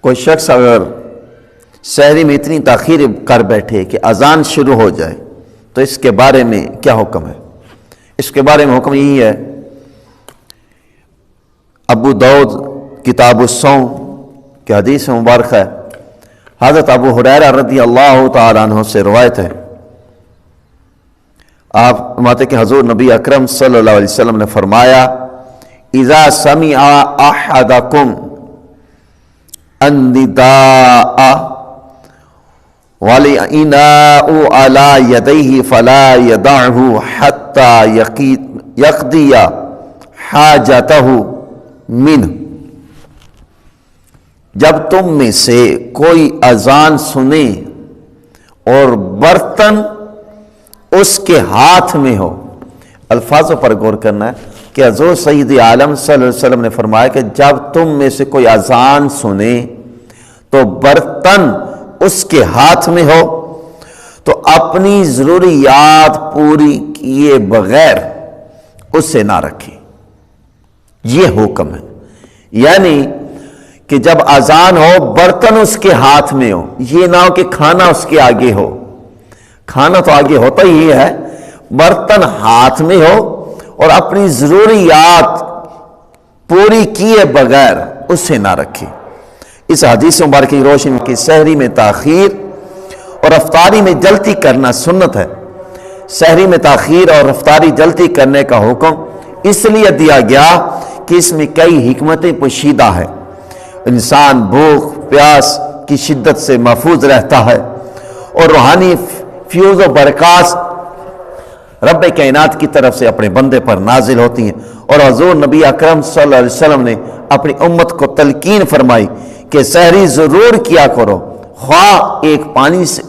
کوئی شخص اگر سحری میں اتنی تاخیر کر بیٹھے کہ اذان شروع ہو جائے تو اس کے بارے میں کیا حکم ہے؟ اس کے بارے میں حکم یہی ہے، ابو داؤد کتاب الصوم کی حدیث مبارک ہے، حضرت ابو ہریرہ رضی اللہ تعالیٰ عنہ سے روایت ہے، آپ فرماتے کہ حضور نبی اکرم صلی اللہ علیہ وسلم نے فرمایا، اذا سمع احدکم النداء والاناء على يديه فلا يدعه حتى يقضي حاجته منه۔ جب تم میں سے کوئی اذان سنے اور برتن اس کے ہاتھ میں ہو، الفاظوں پر غور کرنا ہے کہ حضور سید عالم صلی اللہ علیہ وسلم نے فرمایا کہ جب تم میں سے کوئی اذان سنے تو برتن اس کے ہاتھ میں ہو تو اپنی ضروریات پوری کیے بغیر اسے نہ رکھے۔ یہ حکم ہے، یعنی کہ جب اذان ہو برتن اس کے ہاتھ میں ہو، یہ نہ ہو کہ کھانا اس کے آگے ہو، کھانا تو آگے ہوتا ہی ہے، برتن ہاتھ میں ہو اور اپنی ضروریات پوری کیے بغیر اسے نہ رکھے۔ اس حدیث مبارک کی روشنی کی سحری میں تاخیر اور افطاری میں جلدی کرنا سنت ہے۔ سحری میں تاخیر اور افطاری جلدی کرنے کا حکم اس لیے دیا گیا کہ اس میں کئی حکمتیں پوشیدہ ہیں۔ انسان بھوک پیاس کی شدت سے محفوظ رہتا ہے اور روحانی فیوز و برکات رب کائنات کی طرف سے اپنے بندے پر نازل ہوتی ہیں، اور حضور نبی اکرم صلی اللہ علیہ وسلم نے اپنی امت کو تلقین فرمائی کہ سحری ضرور کیا کرو، خواہ ایک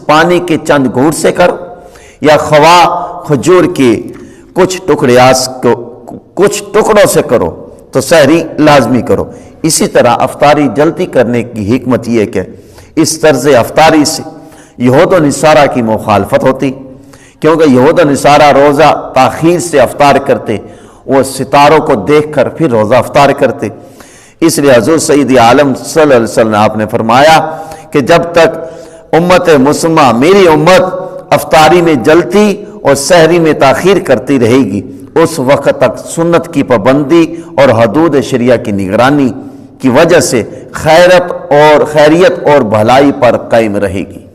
پانی کے چند گھونٹ سے کرو یا خواہ کھجور کے کچھ ٹکڑوں سے کرو، تو سحری لازمی کرو۔ اسی طرح افطاری جلدی کرنے کی حکمت یہ کہ اس طرز افطاری سے یہود و نصارہ کی مخالفت ہوتی، کیونکہ یہود و نصارہ روزہ تاخیر سے افطار کرتے، وہ ستاروں کو دیکھ کر پھر روزہ افطار کرتے۔ اس لیے حضور سید عالم صلی اللہ علیہ وسلم آپ نے فرمایا کہ جب تک امت مسلمہ میری امت افطاری میں جلتی اور سحری میں تاخیر کرتی رہے گی، اس وقت تک سنت کی پابندی اور حدود شریعہ کی نگرانی کی وجہ سے خیریت اور بھلائی پر قائم رہے گی۔